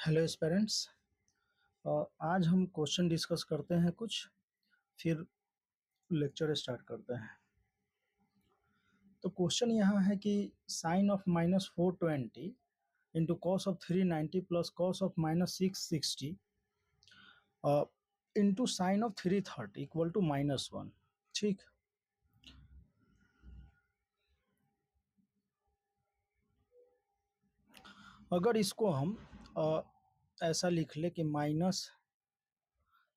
Hello aspirants. आज हम question discuss करते हैं कुछ, फिर लेक्चर स्टार्ट करते हैं। तो क्वेश्चन यहाँ है कि sine of -420 into cos of 390 plus cos of -660 into sine of 330 equal to -1। ठीक, अगर इसको हम ऐसा लिख ले कि minus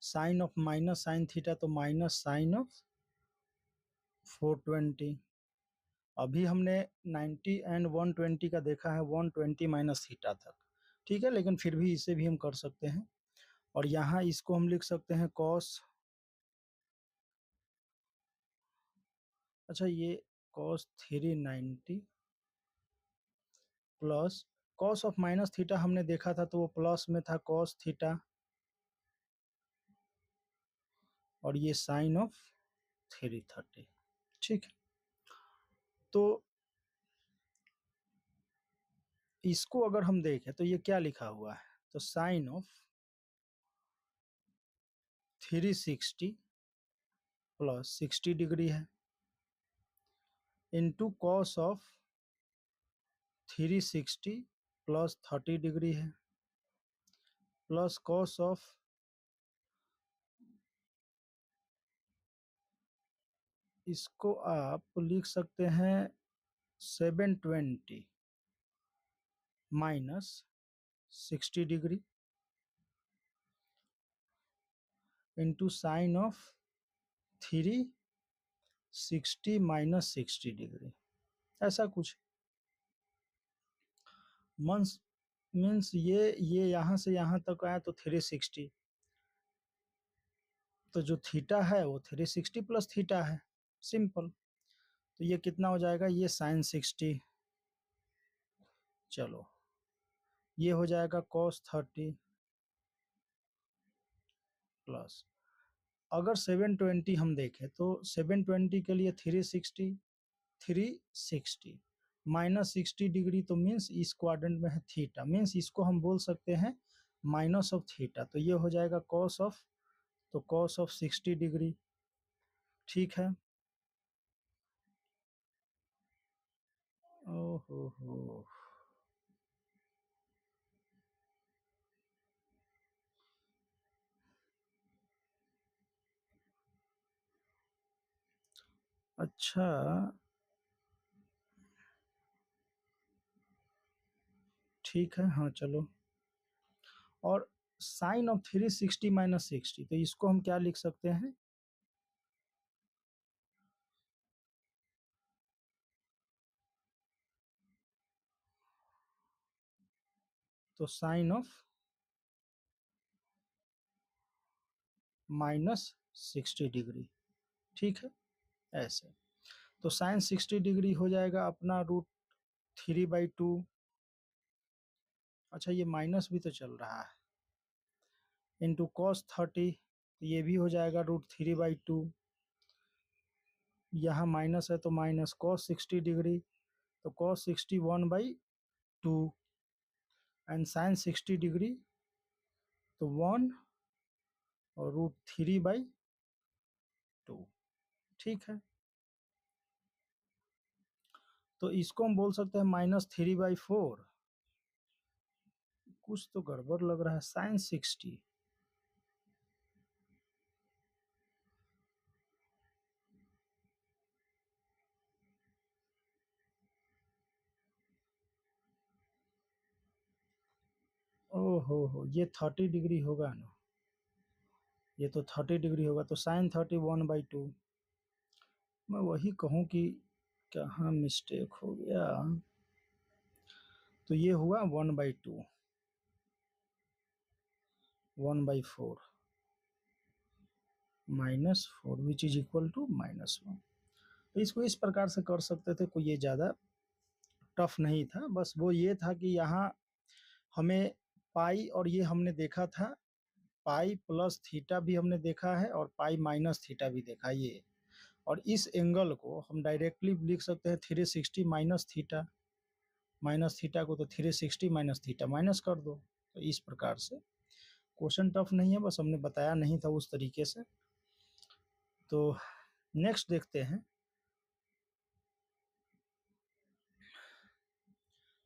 sine of minus sine theta, तो माइनस साइन ऑफ 420। अभी हमने 90 एंड 120 का देखा है, 120 माइनस थीटा तक, ठीक है, लेकिन फिर भी इसे भी हम कर सकते हैं। और यहाँ इसको हम लिख सकते हैं कॉस, अच्छा ये cos 390 plus cos of minus theta हमने देखा था तो वो प्लस में था कॉस थीटा, और ये साइन ऑफ 330। ठीक, तो इसको अगर हम देखें तो ये क्या लिखा हुआ है, तो साइन ऑफ 360 प्लस 60 डिग्री है into cos of 360 plus 30 degree है प्लस कॉस ऑफ इसको आप लिख सकते हैं 720 minus 60 degree into sine of 360 minus 60 degree, ऐसा कुछ मीन्स ये यहाँ से यहाँ तक आया तो 360, तो जो थीटा है वो 360 प्लस थीटा है, सिंपल। तो ये कितना हो जाएगा, ये साइन 60, चलो ये हो जाएगा cos 30 प्लस, अगर 720 हम देखें तो 720 के लिए 360 माइनस 60 डिग्री, तो मीन्स इस क्वाड्रेंट में है थीटा, मीन्स इसको हम बोल सकते हैं माइनस ऑफ थीटा, तो ये हो जाएगा कॉस ऑफ, तो कॉस ऑफ 60 डिग्री। ठीक है, ओहो हो, अच्छा ठीक है, हाँ चलो। और साइन ऑफ 360 माइनस 60, तो इसको हम क्या लिख सकते हैं, तो साइन ऑफ -60 डिग्री। ठीक है, ऐसे तो साइन 60 डिग्री हो जाएगा अपना √3/2। अच्छा ये माइनस भी तो चल रहा है, इंटू कॉस 30, ये भी हो जाएगा √3/2, यहाँ माइनस है तो माइनस कॉस 60 डिग्री, तो कॉस 60 1/2 एंड साइन 60 डिग्री तो 1 और √3/2। ठीक है, तो इसको हम बोल सकते हैं -3/4, कुछ तो गड़बड़ लग रहा है, साइन 60, ओहो हो, ये 30 डिग्री होगा ना, ये तो 30 डिग्री होगा, तो साइन 30 1/2। मैं वही कहूँ कि कहाँ मिस्टेक हो गया, तो ये हुआ 1/2, 1/4 -4 विच इज इक्वल टू -1। तो इसको इस प्रकार से कर सकते थे, कोई ये ज़्यादा टफ नहीं था, बस वो ये था कि यहाँ हमें पाई, और ये हमने देखा था पाई प्लस थीटा भी हमने देखा है, और पाई माइनस थीटा भी देखा ये, और इस एंगल को हम डायरेक्टली लिख सकते हैं 360 माइनस थीटा को तो 360 माइनस थीटा माइनस कर दो, तो इस प्रकार से क्वेश्चन टफ नहीं है, बस हमने बताया नहीं था उस तरीके से। तो नेक्स्ट देखते हैं,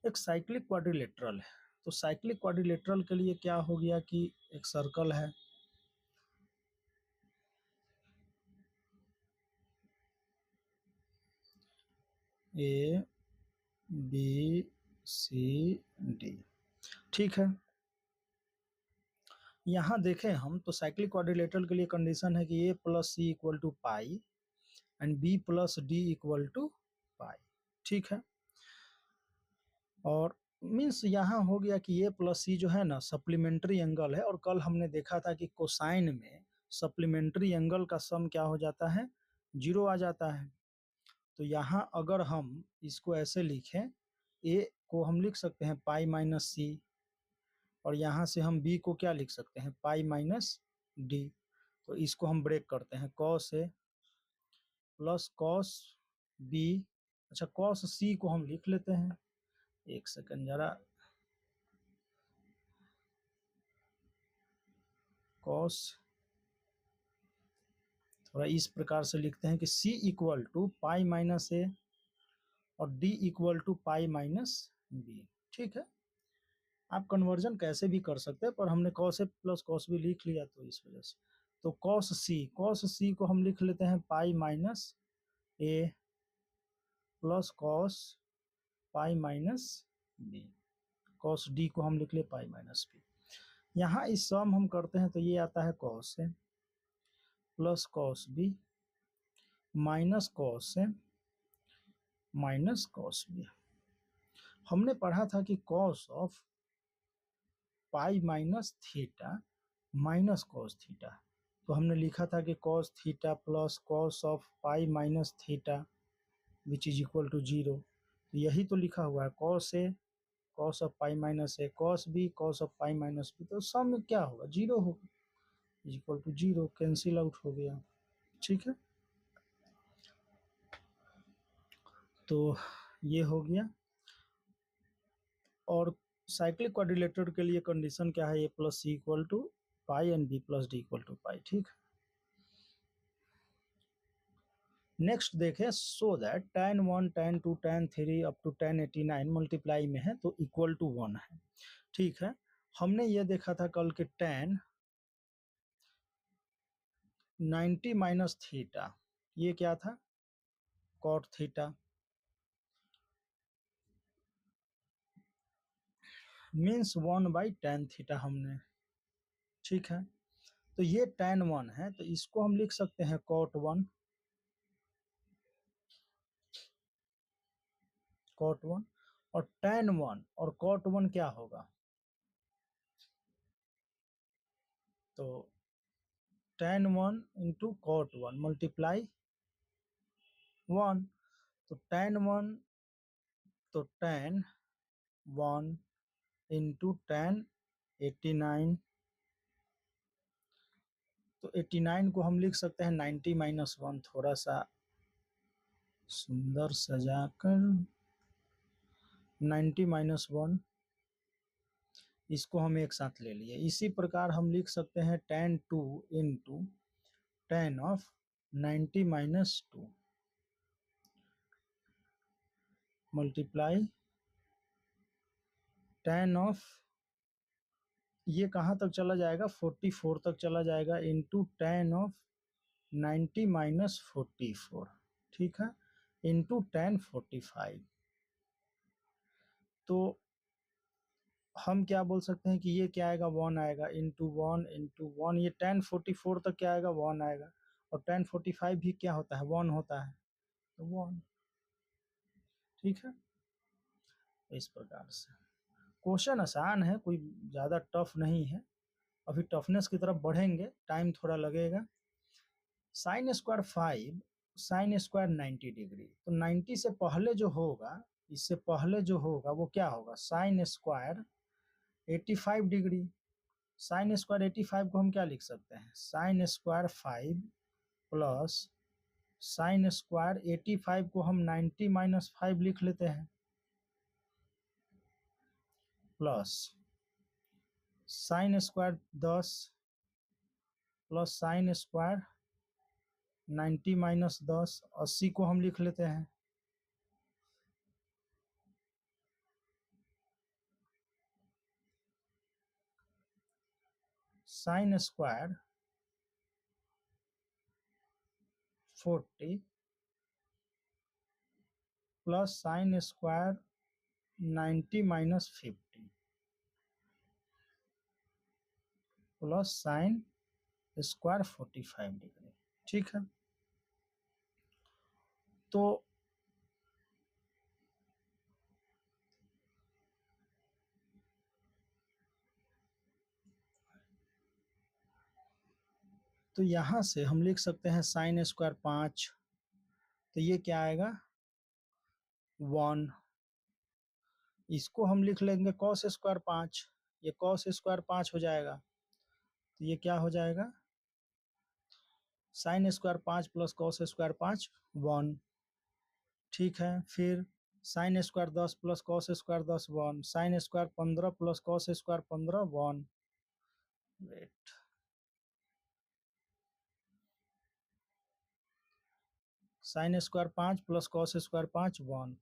एक साइक्लिक क्वाड्रिलेटरल है। तो साइक्लिक क्वाड्रिलेटरल के लिए क्या हो गया कि एक सर्कल है, ए बी सी डी, ठीक है। यहाँ देखें हम तो साइक्लिक क्वाड्रिलेटरल के लिए कंडीशन है कि A plus C equal to pi and B plus D equal to pi, ठीक है। और मीन्स यहाँ हो गया कि ए प्लस सी जो है ना सप्लीमेंट्री एंगल है, और कल हमने देखा था कि कोसाइन में सप्लीमेंट्री एंगल का सम क्या हो जाता है, 0 आ जाता है। तो यहाँ अगर हम इसको ऐसे लिखें, ए को हम लिख सकते हैं पाई माइनस सी, और यहाँ से हम बी को क्या लिख सकते हैं, पाई माइनस डी। तो इसको हम ब्रेक करते हैं, cos A plus cos B, अच्छा कॉस सी को हम लिख लेते हैं, एक सेकंड जरा, कॉस थोड़ा इस प्रकार से लिखते हैं कि C equal to pi minus A और D equal to pi minus B, ठीक है। आप कन्वर्जन कैसे भी कर सकते हैं, पर हमने cos A plus cos B लिख लिया तो इस वजह से। तो कॉस सी को हम लिख लेते हैं pi minus A plus cos pi minus B, cos D को हम लिख ले पाई माइनस बी। यहाँ इस सम हम करते हैं तो ये आता है cos A plus cos B minus cos A minus cos B. हमने पढ़ा था कि cos of pi minus theta minus cos theta, तो हमने लिखा था कि cos theta plus cos of pi minus theta which is equal to 0। तो यही तो लिखा हुआ है, cos A cos of pi minus A cos B cos of pi minus B, तो सम में क्या होगा, 0 होगा, is equal to 0, cancel out हो गया, ठीक है। तो ये हो गया। और साइक्लिक क्वाड्रिलेटरल के लिए कंडीशन क्या है, A plus C equal to pi and B plus D equal to pi, ठीक। नेक्स्ट देखें, so that tan 1 tan 2 tan 3 up to tan 89 multiply में है तो इक्वल टू 1 है, ठीक है। हमने ये देखा था कल के tan 90 माइनस थीटा, ये क्या था, cot theta, means 1 by tan theta हमने, ठीक है। तो ये tan 1 है तो इसको हम लिख सकते हैं cot 1, cot 1, और tan 1 और cot 1 क्या होगा, तो tan 1 इंटू cot 1 मल्टीप्लाई 1, तो tan 1 तो tan 1 इंटू tan 89, तो 89 को हम लिख सकते हैं 90 माइनस 1, थोड़ा सा सुंदर सजाकर 90 माइनस 1, इसको हम एक साथ ले लिए। इसी प्रकार हम लिख सकते हैं tan 2 into tan of 90 minus 2 multiply tan of, ये कहाँ तक चला जाएगा, 44 तक चला जाएगा, इंटू tan ऑफ 90 माइनस 44, ठीक है, इंटू tan 45। तो हम क्या बोल सकते हैं कि ये क्या आएगा, 1 आएगा, इंटू 1 इंटू 1, ये tan 44 तक क्या आएगा, 1 आएगा, और tan 45 भी क्या होता है, 1 होता है, तो 1, ठीक है। इस प्रकार से क्वेश्चन आसान है, कोई ज़्यादा टफ नहीं है। अभी टफनेस की तरफ बढ़ेंगे, टाइम थोड़ा लगेगा। Sign square 5 sine square 90 degree, तो 90 से पहले जो होगा, इससे पहले जो होगा वो क्या होगा, sine square 85 degree. Sine square 85 को हम क्या लिख सकते हैं, sign square 5 plus sine square 85 को हम 90 माइनस 5 लिख लेते हैं, plus sign square 10 plus sine square 90 minus 10, 80 को हम लिख लेते हैं। Sine square 40 plus sine square 90 minus 50 plus sine square 45 degree. ठीक है, तो यहां से हम लिख सकते हैं साइन स्क्वायर 5, तो ये क्या आएगा 1। इसको हम लिख लेंगे कॉस स्क्वायर 5, ये कॉस स्क्वायर 5 हो जाएगा, तो ये क्या हो जाएगा sine square 5 plus cos square 5 1। ठीक है, फिर sine square 10 plus cos square 10 1, sine square 15 plus cos square 15 1। Wait, sine square 5 plus cos square 5 1,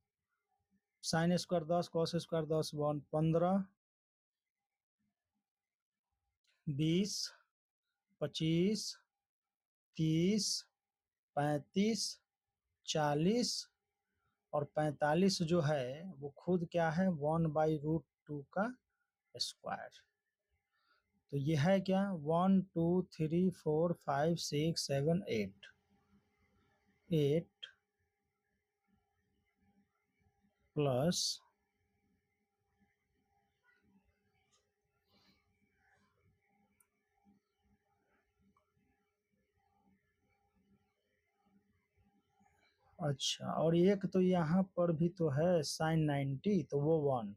sine square 10 cos square 10 1, 15 20 25 30 35 40 और 45 जो है वो खुद क्या है 1/√2 का स्क्वायर। तो ये है क्या 1 2 3 4 5 6 7 8 8 प्लस अच्छा, और एक तो यहाँ पर भी तो है साइन 90, तो वो 1,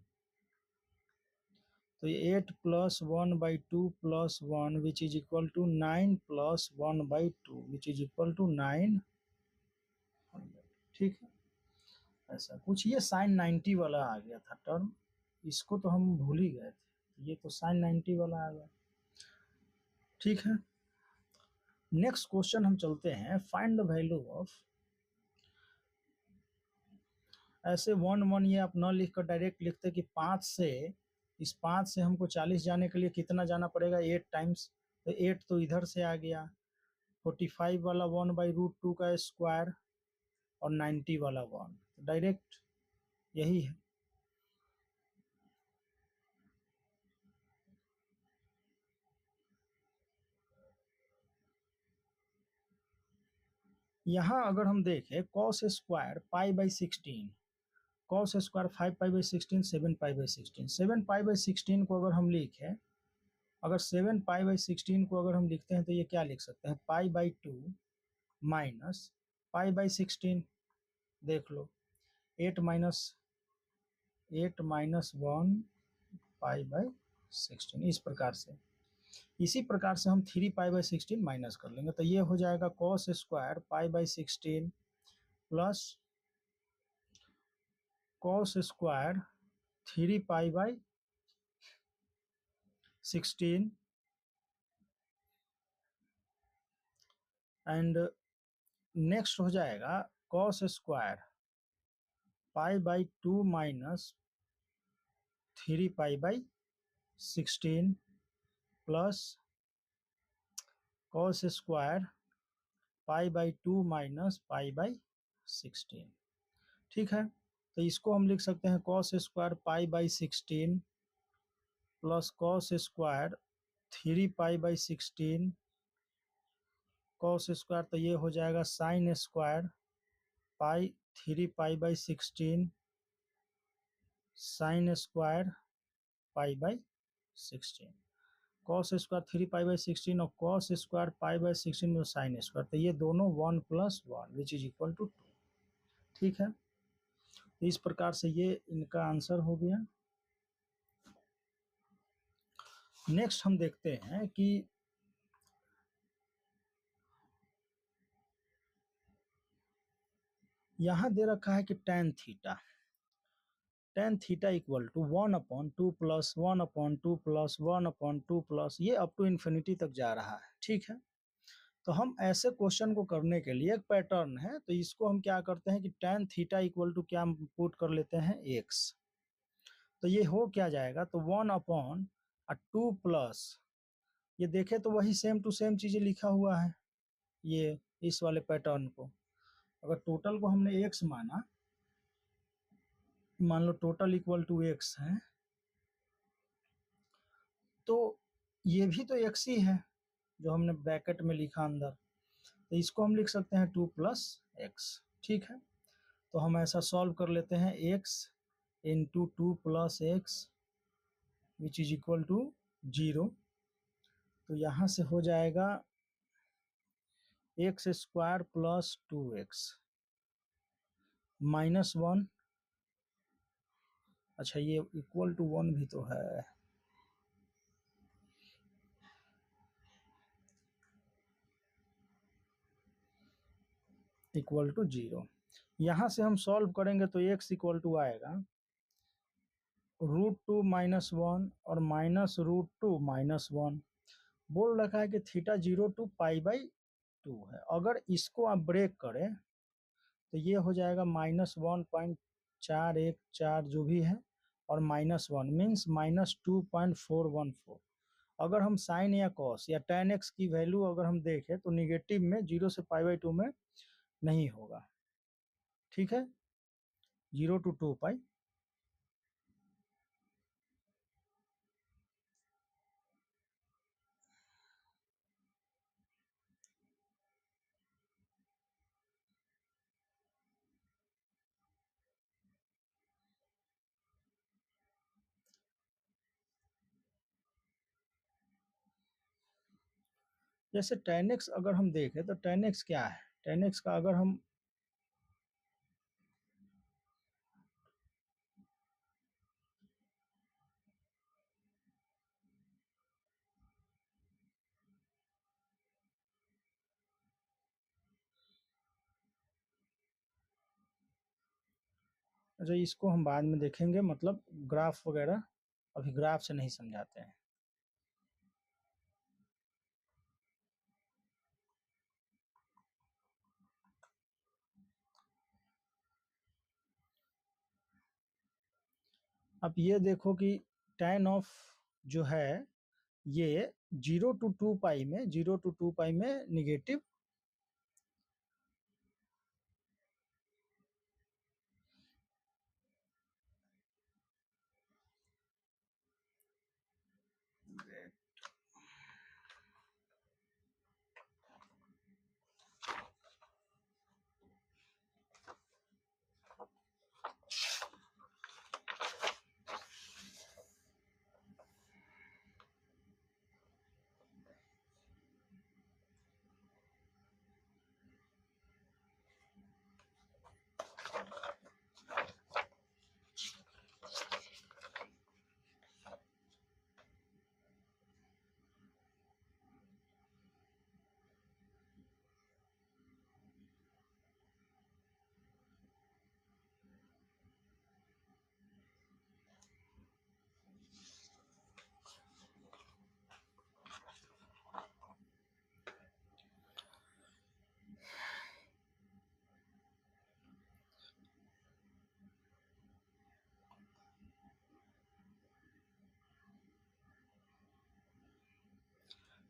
तो 8 plus 1/2 plus 1 which is equal to 9 plus 1/2 which is equal to 900। ठीक है, ऐसा कुछ। ये साइन 90 वाला आ गया था टर्म, इसको तो हम भूल ही गए थे, ये तो साइन 90 वाला आ गया। ठीक है, नेक्स्ट क्वेश्चन हम चलते हैं, फाइंड द वैल्यू ऑफ। ऐसे 1 1 ये आप न लिखकर डायरेक्ट लिखते कि 5 से, इस 5 से हमको 40 जाने के लिए कितना जाना पड़ेगा 8 टाइम्स, तो 8 तो इधर से आ गया, 45 वाला 1/√2 का स्क्वायर और 90 वाला 1, डायरेक्ट यही है। यहाँ अगर हम देखें कॉस स्क्वायर π/16, कॉस स्क्वायर 5π/16 7π/16, 7π/16 को अगर हम लिखें, अगर 7π/16 को अगर हम लिखते हैं तो ये क्या लिख सकते हैं π/2 माइनस π/16, देख लो 8 माइनस 1 π/16, इस प्रकार से। इसी प्रकार से हम 3π/16 माइनस कर लेंगे, तो ये हो जाएगा cos square π/16 plus cos square 3π/16 and next हो जाएगा cos square π/2 minus 3π/16 plus cos square π/2 minus π/16। ठीक है, तो इसको हम लिख सकते हैं cos square π/16 plus cos square 3π/16 cos square, तो ये हो जाएगा sine square 3π/16 sine square π/16, cos square 3π/16 और कॉस स्क्वायर π/16 में साइन स्क्वायर, तो ये दोनों 1 + 1 विच इज इक्वल टू 2। ठीक है, तो इस प्रकार से ये इनका आंसर हो गया। नेक्स्ट हम देखते हैं कि यहां दे रखा है कि tan theta, tan theta equal to 1/2 plus 1/2 plus 1/2 plus, ये अप टू इन्फिनिटी तक जा रहा है, ठीक है। तो हम ऐसे क्वेश्चन को करने के लिए एक पैटर्न है, तो इसको हम क्या करते हैं कि tan थीटा इक्वल टू क्या पुट कर लेते हैं, x। तो ये हो क्या जाएगा, तो 1/2 प्लस, ये देखे तो वही सेम टू सेम चीजें लिखा हुआ है, ये इस वाले पैटर्न को अगर टोटल को हमने x माना, मान लो टोटल इक्वल टू x है, तो ये भी तो x ही है जो हमने ब्रैकेट में लिखा अंदर, तो इसको हम लिख सकते हैं 2 प्लस x, ठीक है। तो हम ऐसा सॉल्व कर लेते हैं, x into 2 plus x which is equal to 0। तो यहाँ से हो जाएगा x square plus 2x minus 1, अच्छा ये इक्वल टू 1 भी तो है, इक्वल टू 0। यहाँ से हम सॉल्व करेंगे तो x इक्वल टू आएगा √2 माइनस 1 और माइनस √2 माइनस 1। बोल रखा है कि थीटा 0 टू π/2 है, अगर इसको आप ब्रेक करें तो ये हो जाएगा -1.414 जो भी है, और -1 मीन्स -2.414। अगर हम साइन या कॉस या tan x की वैल्यू अगर हम देखें तो निगेटिव में 0 से π/2 में नहीं होगा, ठीक है, 0 to 2π। जैसे tan x अगर हम देखें तो tan x क्या है, tan x का अगर हम अच्छा इसको हम बाद में देखेंगे, मतलब ग्राफ वगैरह अभी ग्राफ से नहीं समझाते हैं। अब ये देखो कि tan ऑफ जो है ये 0 to 2π में, 0 to 2π में निगेटिव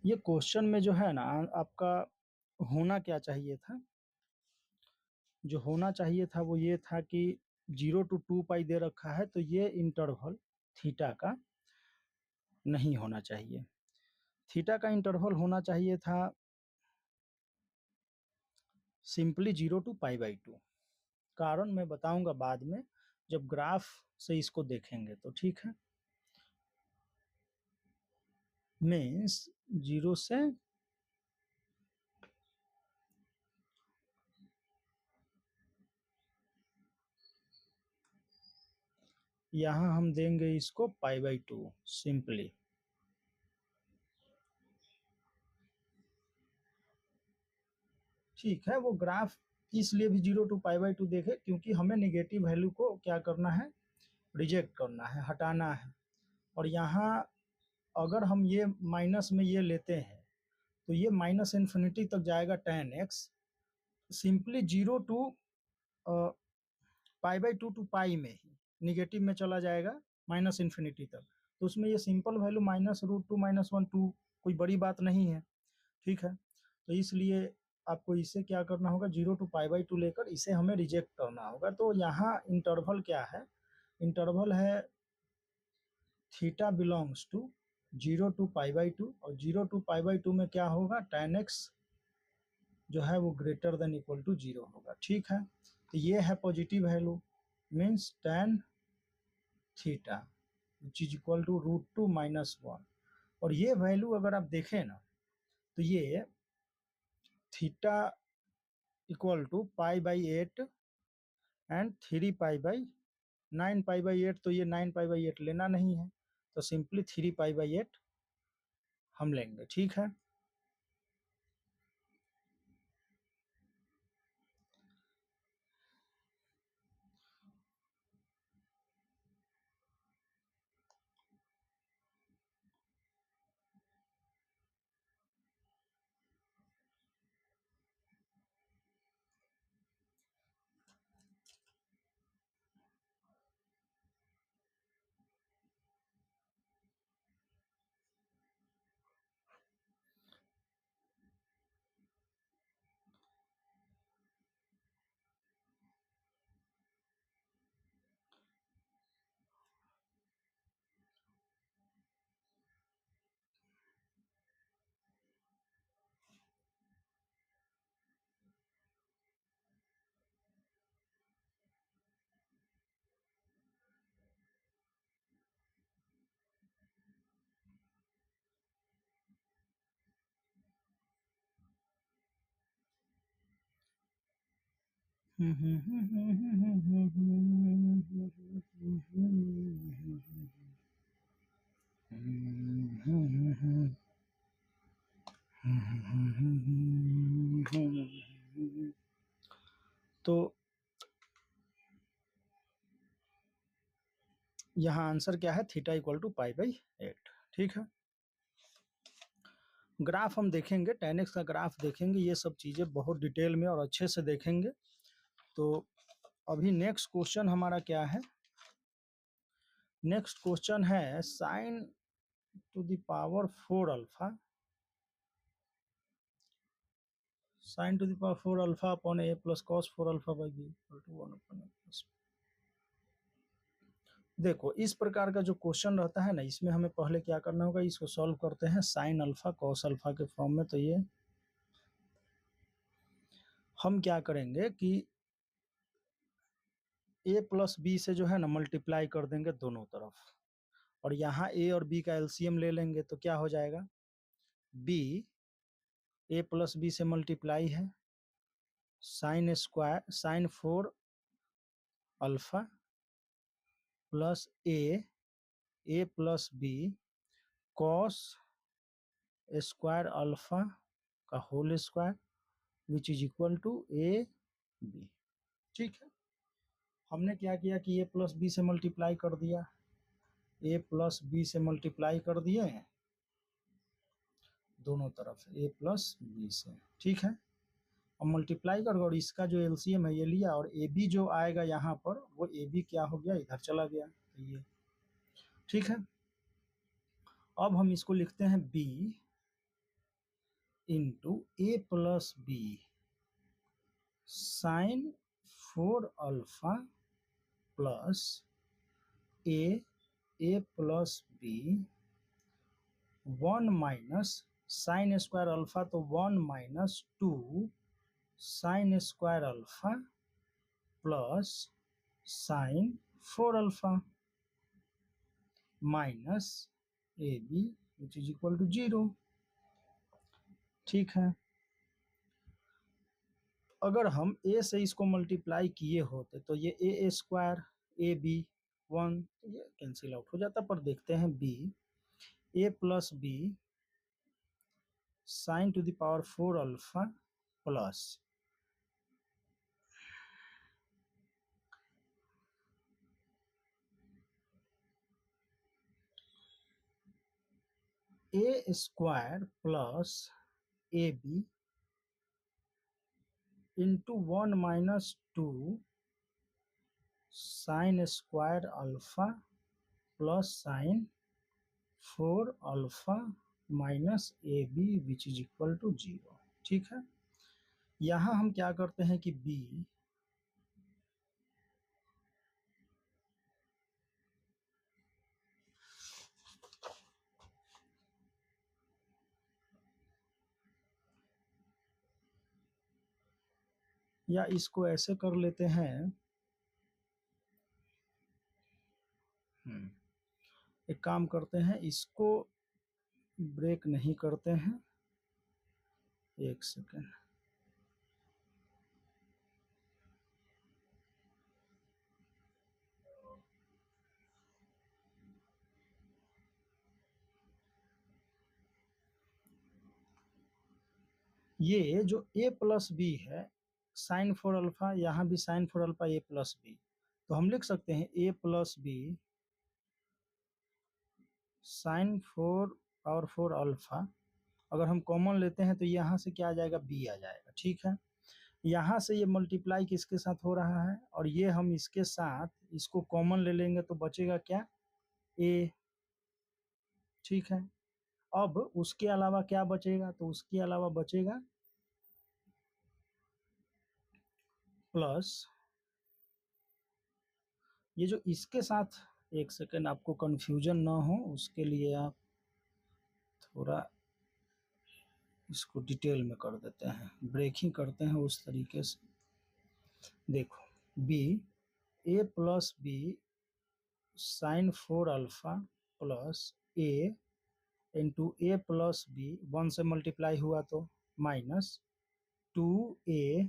ये क्वेश्चन में जो है ना आपका होना क्या चाहिए था, जो होना चाहिए था वो ये था कि 0 to 2π दे रखा है तो ये इंटरवल थीटा का नहीं होना चाहिए, थीटा का इंटरवल होना चाहिए था सिंपली 0 to π/2। कारण मैं बताऊंगा बाद में जब ग्राफ से इसको देखेंगे तो, ठीक है। मीन्स 0 से यहाँ हम देंगे इसको π/2 सिंपली, ठीक है। वो ग्राफ इसलिए भी 0 to π/2 देखे क्योंकि हमें नेगेटिव वैल्यू को क्या करना है, रिजेक्ट करना है, हटाना है। और यहाँ अगर हम ये माइनस में ये लेते हैं तो ये माइनस इन्फिनिटी तक जाएगा tan x, simply 0 to pi by 2 to pi में ही निगेटिव में चला जाएगा माइनस इन्फिनिटी तक। तो उसमें ये सिंपल वैल्यू -√2 -1 2 कोई बड़ी बात नहीं है, ठीक है। तो इसलिए आपको इसे क्या करना होगा, 0 टू पाई बाई 2 लेकर इसे हमें रिजेक्ट करना होगा। तो यहाँ इंटरवल क्या है, इंटरवल है theta belongs to 0 to pi by 2, और 0 टू पाई बाई 2 में क्या होगा, tan x जो है वो ग्रेटर देन इक्वल टू 0 होगा, ठीक है। तो ये है positive value, means tan theta which is equal to √2 -1। और ये वैल्यू अगर आप देखें ना तो ये theta equal to pi by 8 and 3 pi by 9 pi by 8, तो ये 9 पाई बाई 8 लेना नहीं है, तो सिंपली 3 पाई बाई 8 हम लेंगे, ठीक है। तो यहाँ आंसर क्या है, theta equal to pi by 8, ठीक है। ग्राफ हम देखेंगे, tan x का ग्राफ देखेंगे, ये सब चीज़ें बहुत डिटेल में और अच्छे से देखेंगे। तो अभी नेक्स्ट क्वेश्चन हमारा क्या है, नेक्स्ट क्वेश्चन है sin to the power 4 alpha, sin to the power 4 alpha upon a plus cos 4 alpha by b equal to 1 upon a plus. देखो इस प्रकार का जो क्वेश्चन रहता है ना, इसमें हमें पहले क्या करना होगा, इसको सॉल्व करते हैं sin अल्फा cos अल्फा के फॉर्म में। तो ये हम क्या करेंगे कि a प्लस बी से जो है ना मल्टीप्लाई कर देंगे दोनों तरफ, और यहाँ a और b का एलसीएम ले लेंगे, तो क्या हो जाएगा, b a प्लस बी से मल्टीप्लाई है sine square sine 4 alpha plus a plus B cos square alpha का whole square which is equal to a b, ठीक है। हमने क्या किया कि a प्लस बी से मल्टीप्लाई कर दिया, a प्लस बी से मल्टीप्लाई कर दिए दोनों तरफ a प्लस बी से, ठीक है। और मल्टीप्लाई कर, और इसका जो एलसीएम है ये लिया, और ए बी जो आएगा यहाँ पर वो ए बी क्या हो गया, इधर चला गया, तो ये ठीक है। अब हम इसको लिखते हैं b into A plus B sine 4 alpha plus A plus B 1 minus sine square alpha, तो 1 minus 2 sine square alpha plus sine 4 alpha minus A B which is equal to 0, ठीक है। अगर हम a से इसको मल्टीप्लाई किए होते तो ये a स्क्वायर ए बी 1, तो ये कैंसिल आउट हो जाता, पर देखते हैं b a plus B sine to the power 4 alpha plus A square plus A B into 1 minus 2 sine square alpha plus sine 4 alpha minus A B which is equal to 0। ठीक है, यहां हम क्या करते हैं कि बी या इसको ऐसे कर लेते हैं, एक काम करते हैं, इसको ब्रेक नहीं करते हैं, एक सेकेंड। ये जो a प्लस बी है साइन 4 अल्फा, यहाँ भी sine 4 alpha a plus B, तो हम लिख सकते हैं a प्लस बी साइन 4 और 4 अल्फा। अगर हम कॉमन लेते हैं तो यहाँ से क्या आ जाएगा, b आ जाएगा। ठीक है, यहाँ से ये मल्टीप्लाई किसके साथ हो रहा है, और ये हम इसके साथ इसको कॉमन ले लेंगे तो बचेगा क्या, a। ठीक है, अब उसके अलावा क्या बचेगा, तो उसके अलावा बचेगा प्लस ये जो इसके साथ, एक सेकेंड, आपको कंफ्यूजन ना हो उसके लिए आप थोड़ा इसको डिटेल में कर देते हैं, ब्रेकिंग करते हैं उस तरीके से। देखो B A plus B sine 4 alpha plus A into A plus B 1 से मल्टीप्लाई हुआ तो minus 2a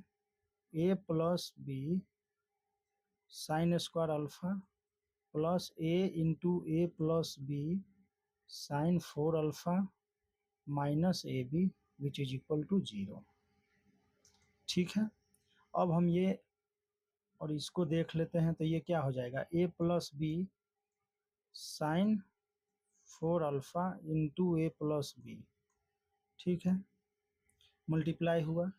plus B sine square alpha plus A into A plus B sine 4 alpha minus A B which is equal to 0। ठीक है, अब हम ये और इसको देख लेते हैं, तो ये क्या हो जाएगा, A plus B sine 4 alpha into A plus B. ठीक है, मल्टीप्लाई हुआ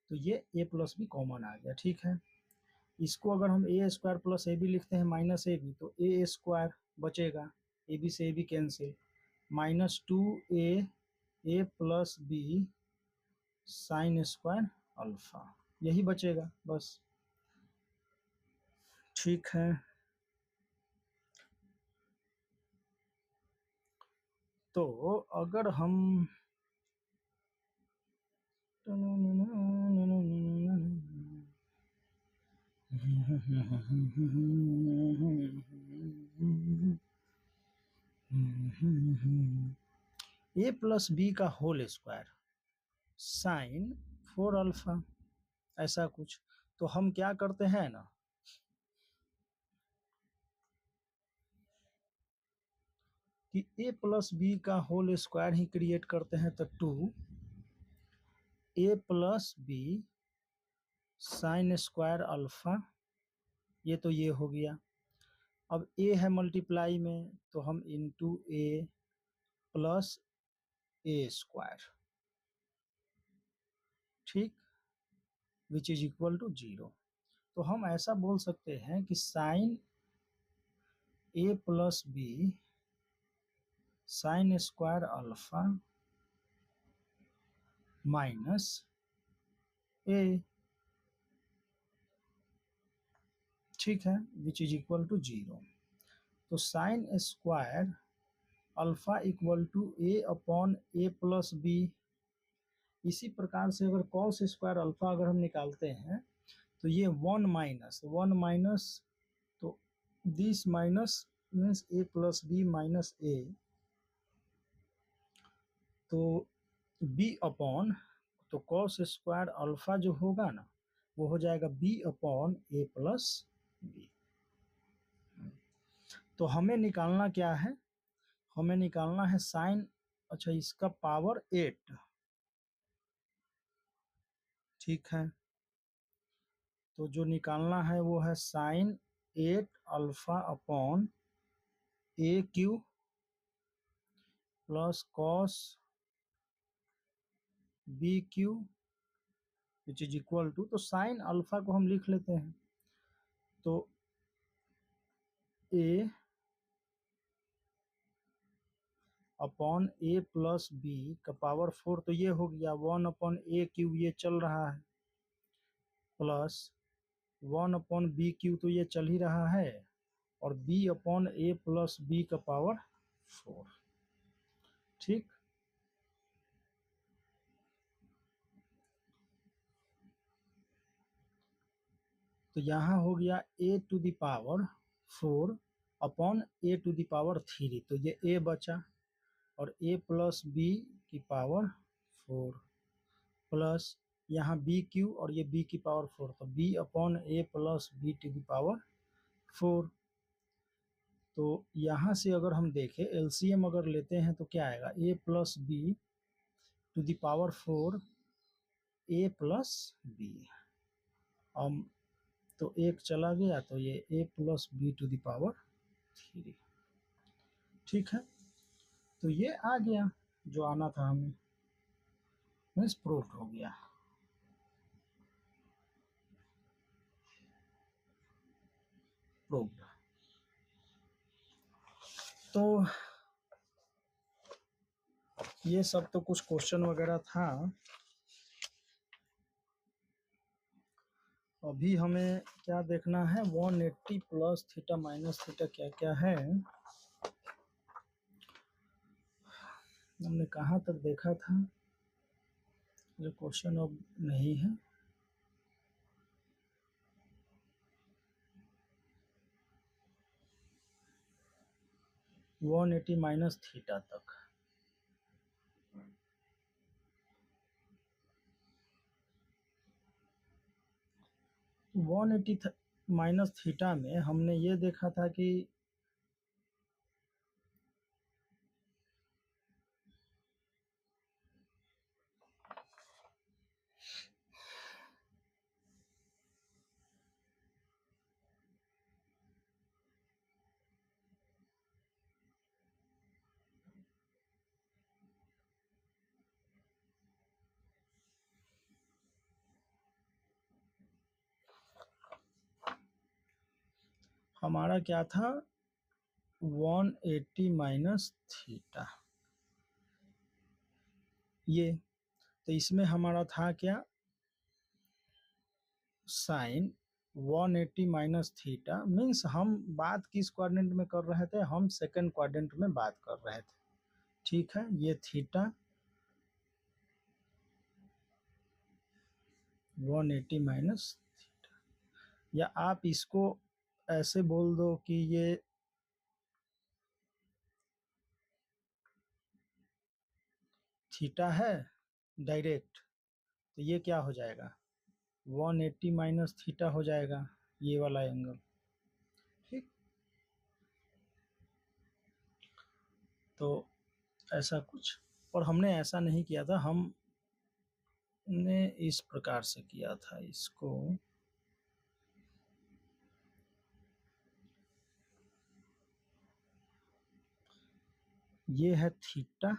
तो ये ए प्लस बी कॉमन आ गया। ठीक है, इसको अगर हम A square plus A B लिखते हैं माइनस ए बी, तो ए स्क्वायर बचेगा, ए बी से A B cancel, minus 2a plus B sine square alpha, यही बचेगा बस। ठीक है, तो अगर हम ए प्लस बी का होल स्क्वायर साइन 4 अल्फा, ऐसा कुछ, तो हम क्या करते हैं ना, कि ए प्लस बी का होल स्क्वायर ही क्रिएट करते हैं, तो 2a plus B sine square alpha, ये तो ये हो गया। अब a है मल्टीप्लाई में, तो हम into a plus A square, ठीक, विच इज इक्वल टू 0। तो हम ऐसा बोल सकते हैं कि sine A plus B sine square alpha minus A, ठीक है, विच इज इक्वल टू 0। तो sine square alpha equal to A upon A plus B. इसी प्रकार से अगर कॉस स्क्वायर अल्फा अगर हम निकालते हैं, तो ये 1 माइनस 1 माइनस, तो this minus means A plus B minus A, तो बी अपॉन, तो कॉस स्क्वायर अल्फा जो होगा ना, वो हो जाएगा B upon A plus B. तो हमें निकालना क्या है, हमें निकालना है साइन, अच्छा इसका पावर 8। ठीक है, तो जो निकालना है वो है sine 8 alpha upon A Q plus cos B Q which is equal to, तो साइन अल्फा को हम लिख लेते हैं, तो A upon A plus B का पावर 4, तो ये हो गया 1/a³ ये चल रहा है, प्लस 1/b³ तो ये चल ही रहा है, और b/a प्लस b का पावर 4। ठीक, तो यहाँ हो गया a⁴ अपॉन a⁴, तो ये a बचा, और a प्लस बी की पावर 4 प्लस यहाँ b³ और ये b की पावर 4, तो b/a प्लस b⁴। तो यहाँ से अगर हम देखें एलसीएम अगर लेते हैं तो क्या आएगा, a plus b to the power 4 a plus B, तो एक चला गया, तो ये a plus B to the power 3। ठीक है, तो ये आ गया जो आना था हमें, मीन्स प्रूफ हो गया। प्रूव्ड। तो ये सब तो कुछ क्वेश्चन वगैरह था। अभी हमें क्या देखना है, 180 प्लस थीटा माइनस थीटा क्या क्या है, हमने कहाँ तक देखा था, ये क्वेश्चन अब नहीं है। -180 माइनस थीटा तक। तो 180 माइनस थीटा में हमने ये देखा था कि हमारा क्या था, 180 माइनस थीटा, ये, तो इसमें हमारा था क्या, साइन 180 माइनस थीटा, मीन्स हम बात किस क्वाड्रेंट में कर रहे थे, हम सेकंड क्वाड्रेंट में बात कर रहे थे। ठीक है, ये थीटा 180 माइनस थीटा, या आप इसको ऐसे बोल दो कि ये थीटा है डायरेक्ट, तो ये क्या हो जाएगा, 180 माइनस थीटा हो जाएगा, ये वाला एंगल। ठीक, तो ऐसा कुछ, और हमने ऐसा नहीं किया था, हमने इस प्रकार से किया था इसको, ये है थीटा,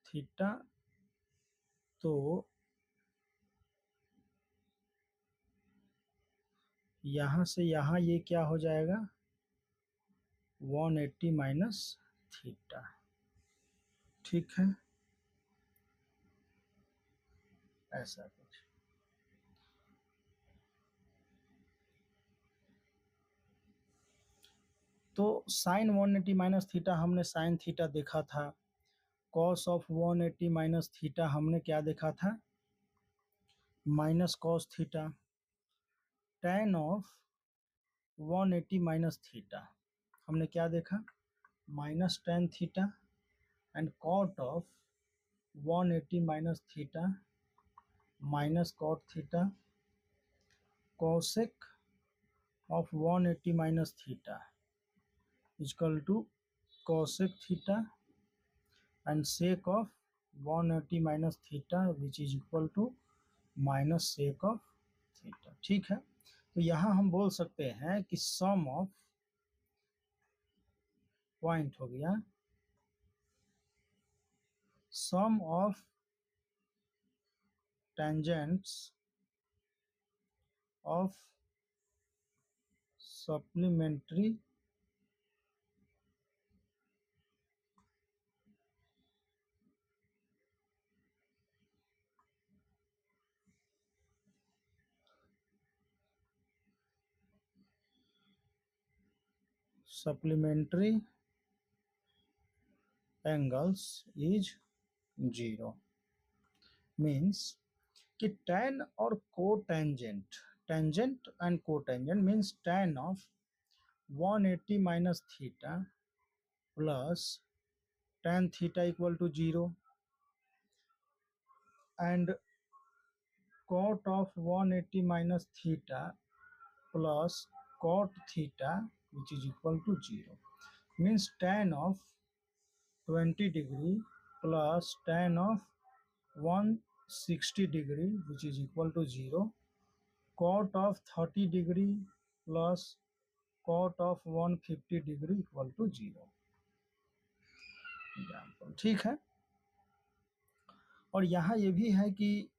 थीटा, तो यहाँ से यहाँ ये क्या हो जाएगा, 180 माइनस थीटा। ठीक है, ऐसा कुछ। तो साइन 180 माइनस थीटा हमने साइन थीटा देखा था, कॉस ऑफ 180 माइनस थीटा हमने क्या देखा था, minus cos theta, tan of 180 minus theta हमने क्या देखा, minus tan theta, and cot of 180 minus theta minus cot theta, cosec of 180 minus theta equal to cosec theta and sec of 180 minus theta which is equal to minus sec of theta. ठीक है, तो यहाँ हम बोल सकते हैं कि सम of point हो गया, sum of tangents of supplementary supplementary angles is 0। Means कि tan और cotangent, tangent and cotangent means tan of 180 minus theta plus tan theta equal to 0 and cot of 180 minus theta plus cot theta which is equal to 0 means tan of 20 degree plus tan of 160 degree which is equal to 0, cot of 30 degree plus cot of 150 degree equal to 0 example. ठीक है, और यहाँ ये भी है कि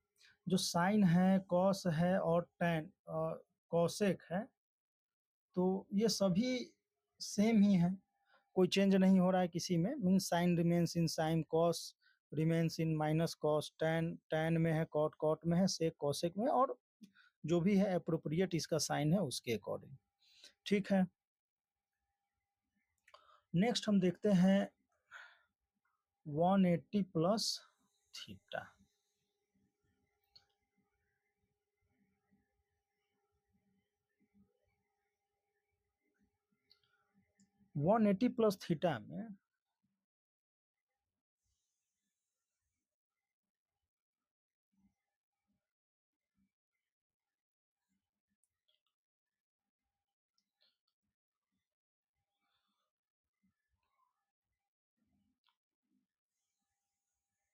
जो sign है, कॉस है और टैन कॉसेक है, तो ये सभी सेम ही है, कोई चेंज नहीं हो रहा है किसी में। Mean sine remains in sine, cos remains in minus cos, tan tan में है, कॉट कॉट में है, सेक कॉसेक में, और जो भी है अप्रोप्रिएट इसका साइन है उसके अकॉर्डिंग। ठीक है, नेक्स्ट हम देखते हैं 180 plus theta. One eighty plus theta में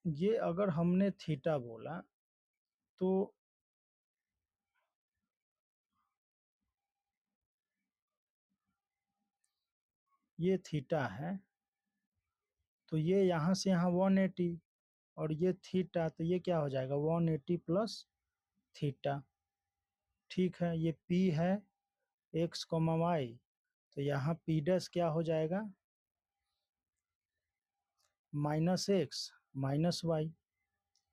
ये अगर हमने थीटा बोला तो ये थीटा है, तो ये यहाँ से यहाँ 180 और ये थीटा, तो ये क्या हो जाएगा 180 प्लस थीटा। ठीक है, ये P है x, y, तो यहाँ P डैश क्या हो जाएगा माइनस एक्स माइनस वाई।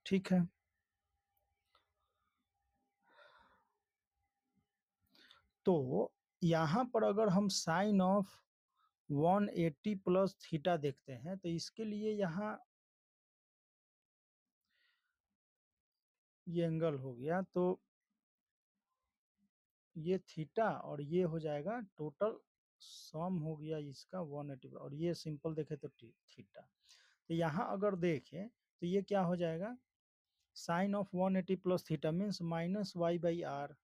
ठीक है, तो यहाँ पर अगर हम साइन ऑफ 180 प्लस थीटा देखते हैं तो इसके लिए यहाँ ये एंगल हो गया, तो ये थीटा और ये हो जाएगा टोटल सम हो गया इसका 180, और ये सिंपल देखे तो थीटा। तो यहाँ अगर देखें तो ये क्या हो जाएगा sine of 180 plus theta means minus y by r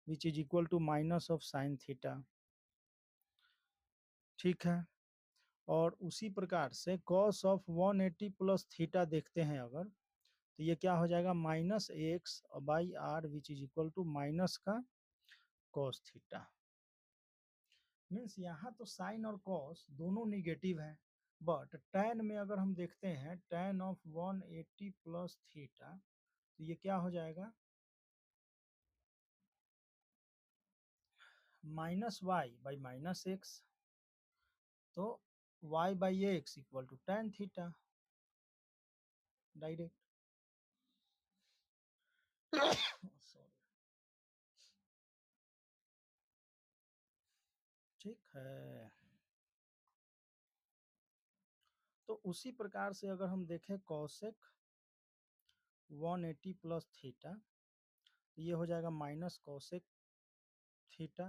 which is equal to minus of sine theta. ठीक है, और उसी प्रकार से कॉस ऑफ 180 प्लस थीटा देखते हैं अगर, तो ये क्या हो जाएगा minus x by r which is equal to minus का कॉस थीटा। मीन्स यहाँ तो साइन और कॉस दोनों निगेटिव है, बट tan में अगर हम देखते हैं tan ऑफ 180 प्लस थीटा, तो ये क्या हो जाएगा minus y by minus x, तो y by x equal to tan theta direct. Sorry, ठीक है, तो उसी प्रकार से अगर हम देखें कॉसेक 180 प्लस थीटा, ये हो जाएगा minus cosec theta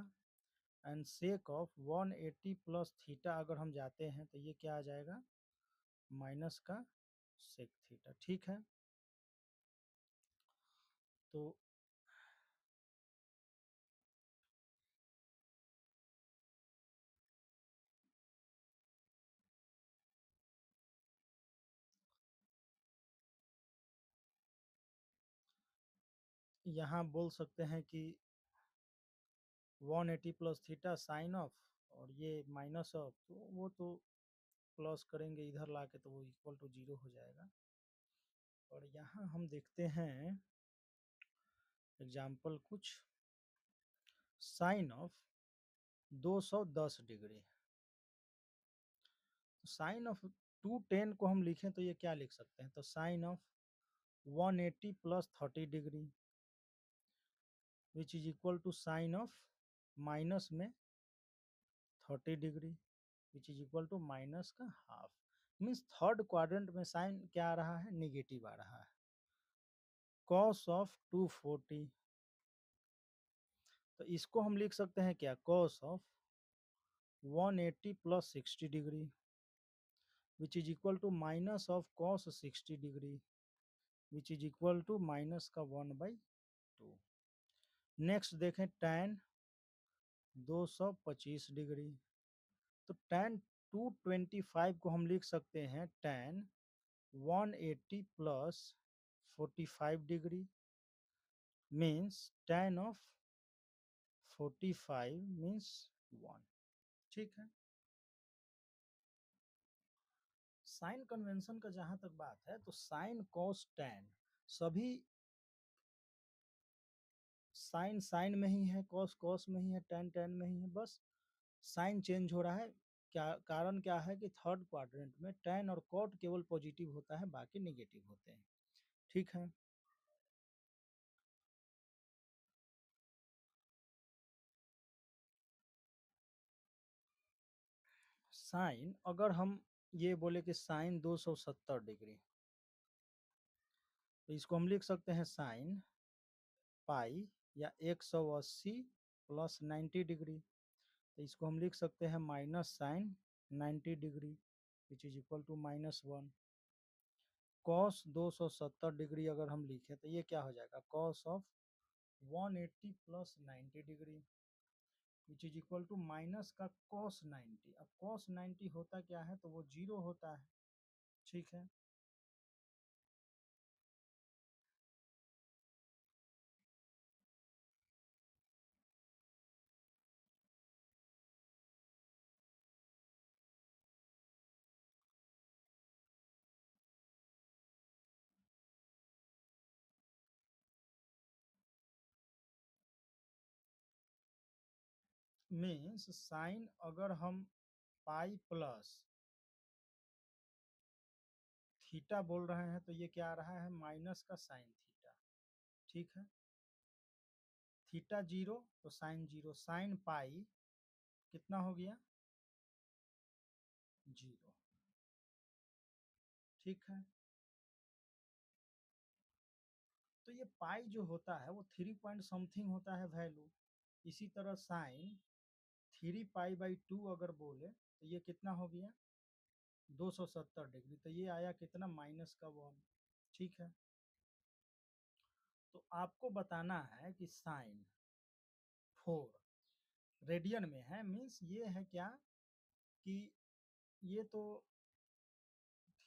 and sec of 180 plus theta अगर हम जाते हैं तो ये क्या आ जाएगा माइनस का सेक थीटा। ठीक है, तो यहाँ बोल सकते हैं कि 180 प्लस थीटा साइन ऑफ और ये माइनस ऑफ, तो वो तो प्लस करेंगे इधर लाके तो वो इक्वल टू 0 हो जाएगा। और यहाँ हम देखते हैं एग्जाम्पल कुछ, sine of 210 degree. Sine of 210 को हम लिखें तो ये क्या लिख सकते हैं, तो sine of 180 plus 30 degree which is equal to sine of minus में 30 degree which is equal to minus का हाफ। मीन्स थर्ड क्वाड्रेंट में साइन क्या आ रहा है, निगेटिव आ रहा है। कॉस ऑफ 240, तो इसको हम लिख सकते हैं क्या, cos of 180 plus 60 degree which is equal to minus of cos 60 degree which is equal to minus का 1/2। नेक्स्ट देखें tan 225 डिग्री, तो tan 225 को हम लिख सकते हैं tan 180 plus 45 degree means tan of 45 means 1। ठीक है। साइन कन्वेंशन का जहां तक बात है तो साइन कॉस टैन सभी साइन साइन में ही है, कॉस कॉस में ही है, टैन टैन में ही है, बस साइन चेंज हो रहा है। क्या कारण क्या है कि थर्ड क्वाड्रेंट में टैन और कॉट केवल पॉजिटिव होता है, बाकी नेगेटिव होते हैं। ठीक है। साइन अगर हम ये बोले कि साइन 270 डिग्री, तो इसको हम लिख सकते हैं साइन पाई या 180 प्लस 90 डिग्री, तो इसको हम लिख सकते हैं minus sine 90 degree which is equal to -1। Cos 270 degree अगर हम लिखें तो ये क्या हो जाएगा, cos of 180 plus 90 degree which is equal to minus का कॉस 90। अब कॉस 90 होता क्या है, तो वो 0 होता है। ठीक है। मीन्स साइन अगर हम पाई प्लस थीटा बोल रहे हैं तो ये क्या आ रहा है, माइनस का साइन थीटा। ठीक है। थीटा 0 तो साइन 0, साइन पाई कितना हो गया, 0। ठीक है। तो ये पाई जो होता है वो 3 पॉइंट समथिंग होता है वैल्यू। इसी तरह साइन 3 पाई/2 अगर बोले तो ये कितना हो गया, 270 डिग्री, तो ये आया कितना, माइनस का 1। ठीक है। तो आपको बताना है कि साइन 4 रेडियन में है, मीन्स ये है क्या कि ये तो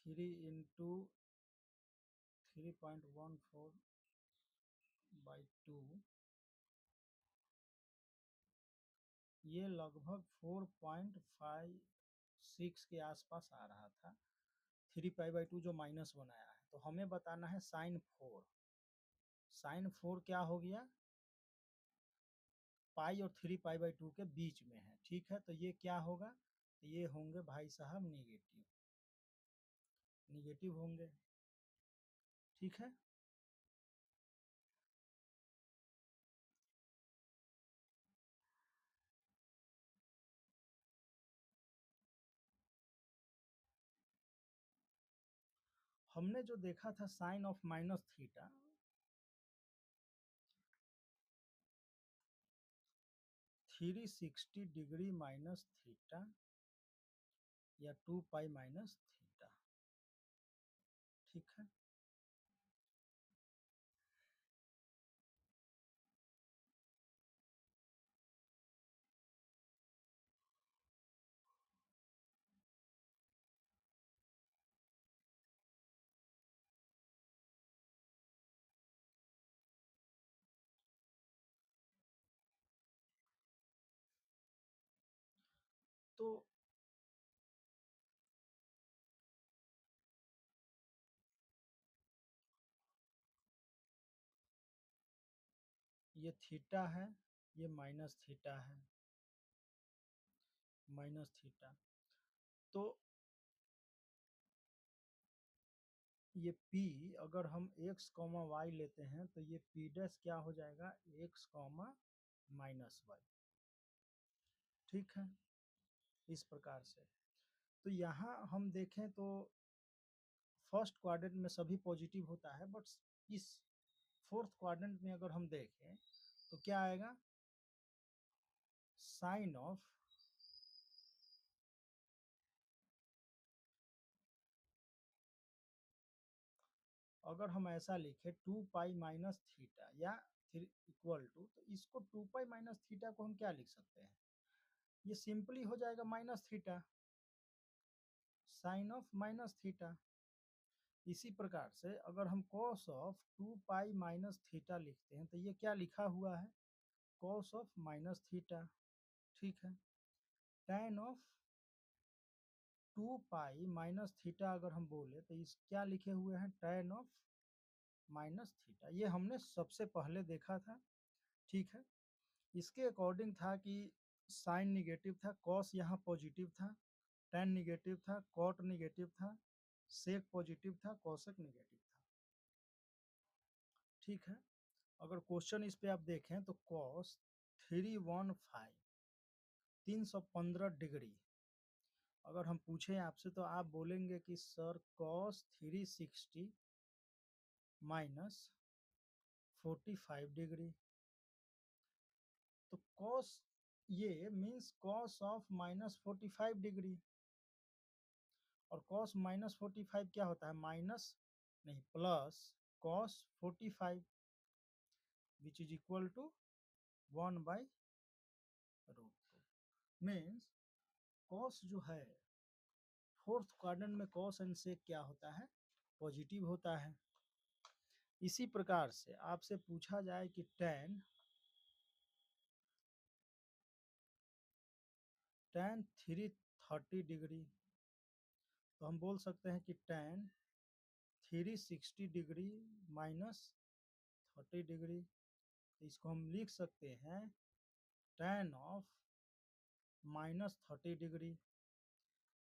3 × 3.14/2 ये लगभग 4.56 के आसपास आ रहा था। 3 पाई/2 जो -1 आया है, तो हमें बताना है साइन 4। साइन 4 क्या हो गया, पाई और 3 पाई/2 के बीच में है। ठीक है। तो ये क्या होगा, ये होंगे भाई साहब निगेटिव, निगेटिव होंगे। ठीक है। हमने जो देखा था sine of minus theta, 360 degree minus theta या 2 पाई माइनस थीटा। ठीक है। तो ये थीटा है, ये माइनस थीटा है, माइनस थीटा। तो ये P अगर हम x, y लेते हैं तो ये P डैश क्या हो जाएगा, x, माइनस y। ठीक है, इस प्रकार से। तो यहाँ हम देखें तो फर्स्ट क्वाड्रेंट में सभी पॉजिटिव होता है, बट इस फोर्थ क्वाड्रेंट में अगर हम देखें तो क्या आएगा, साइन ऑफ अगर हम ऐसा लिखे 2 पाई माइनस थीटा या इक्वल टू, तो इसको 2 पाई माइनस थीटा को हम क्या लिख सकते हैं, ये सिंपली हो जाएगा minus theta, sine of minus theta. इसी प्रकार से अगर हम cos of 2 pi minus theta लिखते हैं तो ये क्या लिखा हुआ है, कॉस ऑफ माइनस थीटा। ठीक है, tan of 2 pi minus theta अगर हम बोले तो इस क्या लिखे हुए हैं, tan ऑफ माइनस थीटा। ये हमने सबसे पहले देखा था। ठीक है, इसके अकॉर्डिंग था कि साइन निगेटिव था, कॉस यहाँ पॉजिटिव था, tan निगेटिव था, कॉट निगेटिव था, सेक पॉजिटिव था, कॉसेक निगेटिव था। ठीक है, अगर क्वेश्चन इस पे आप देखें तो कॉस 315 डिग्री अगर हम पूछें आपसे तो आप बोलेंगे कि सर कॉस 360 माइनस 45 डिग्री। तो कॉस ये means cos of minus 45 degree, और कॉस माइनस 45 क्या होता है, माइनस नहीं plus cos 45 which is equal to 1/√2। Means cos जो है फोर्थ क्वाड्रेंट में कॉस एंड सेक क्या होता है, पॉजिटिव होता है। इसी प्रकार से आपसे पूछा जाए कि tan 330 डिग्री, तो हम बोल सकते हैं कि tan 360 डिग्री माइनस 30 डिग्री। तो इसको हम लिख सकते हैं tan of minus 30 degree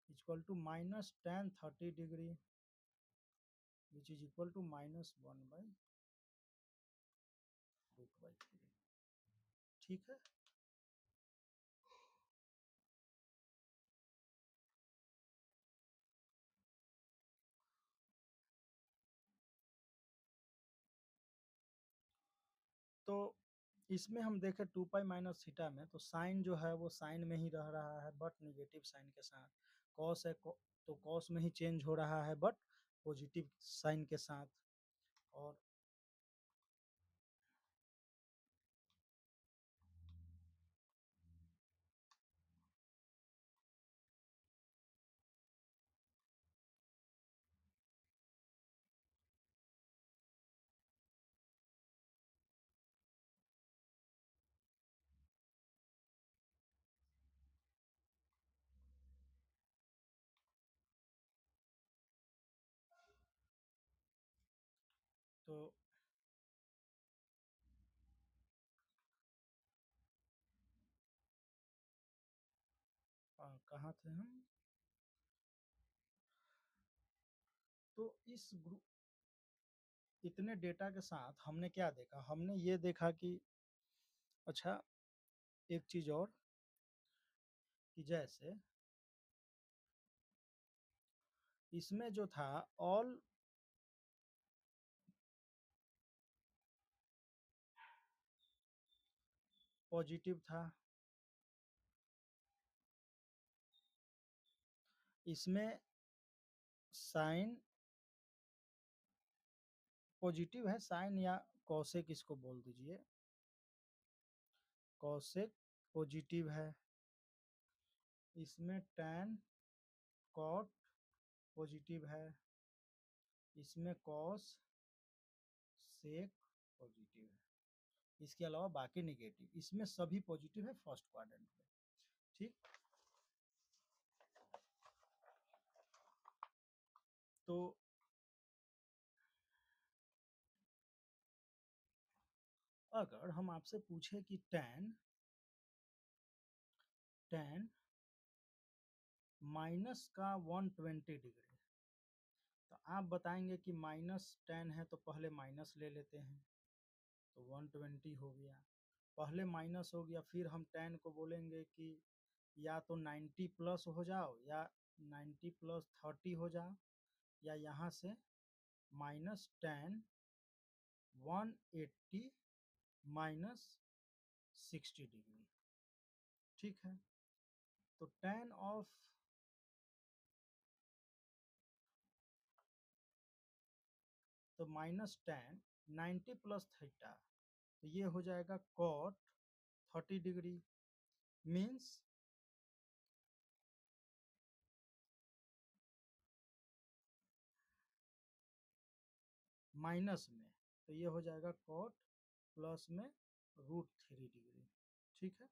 equal to minus tan 30 degree which is equal to -1/√3। ठीक है, तो इसमें हम देखें 2 पाई माइनस थीटा में तो साइन जो है वो साइन में ही रह रहा है बट निगेटिव साइन के साथ, कॉस है तो कॉस में ही चेंज हो रहा है बट पॉजिटिव साइन के साथ। और तो कहाँ थे हम, तो इस ग्रुप इतने डेटा के साथ हमने क्या देखा, हमने ये देखा कि अच्छा एक चीज और कि जैसे इसमें जो था ऑल पॉजिटिव था, इसमें साइन पॉजिटिव है, साइन या कॉसेक इसको बोल दीजिए, कॉसेक पॉजिटिव है, इसमें tan कॉट पॉजिटिव है, इसमें कॉस सेक पॉजिटिव है, इसके अलावा बाकी निगेटिव, इसमें सभी पॉजिटिव है फर्स्ट क्वाड्रेंट में। ठीक, तो अगर हम आपसे पूछे कि tan माइनस का 120 डिग्री, तो आप बताएंगे कि -tan है तो पहले माइनस ले लेते हैं, तो 120 हो गया, पहले माइनस हो गया, फिर हम tan को बोलेंगे कि या तो 90 प्लस हो जाओ या 90 प्लस 30 हो जाओ, या यहाँ से -tan 180 माइनस 60 डिग्री। ठीक है, तो tan ऑफ तो -tan 90 प्लस थीटा, तो ये हो जाएगा cot 30 डिग्री, मीन्स माइनस में, तो ये हो जाएगा cot प्लस में √3 डिग्री। ठीक है,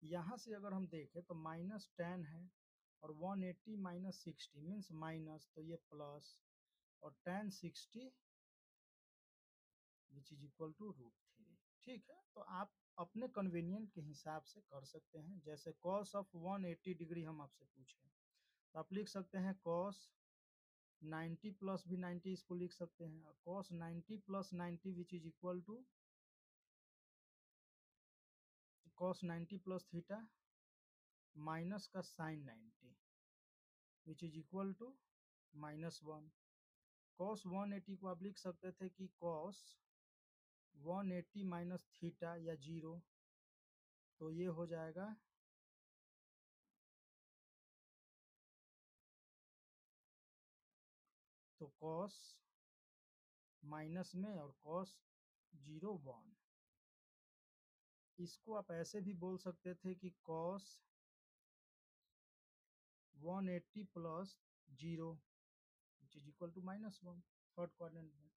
यहाँ से अगर हम देखें तो -tan है और 180 माइनस 60 मीन्स माइनस, तो ये प्लस, और tan 60 which is equal to √3। ठीक है, तो आप अपने कन्वीनियंट के हिसाब से कर सकते हैं। जैसे cos ऑफ 180 डिग्री हम आपसे पूछे, तो आप लिख सकते हैं cos 90 प्लस भी 90, इसको लिख सकते हैं, और cos 90 plus 90 which is equal to cos 90 plus theta minus का sin 90 which is equal to -1। cos 180 को आप लिख सकते थे कि cos 180 माइनस थीटा या 0, तो ये हो जाएगा तो cos माइनस में और cos 0 1, इसको आप ऐसे भी बोल सकते थे कि cos 180 plus 0 which is equal to -1 third quadrant में।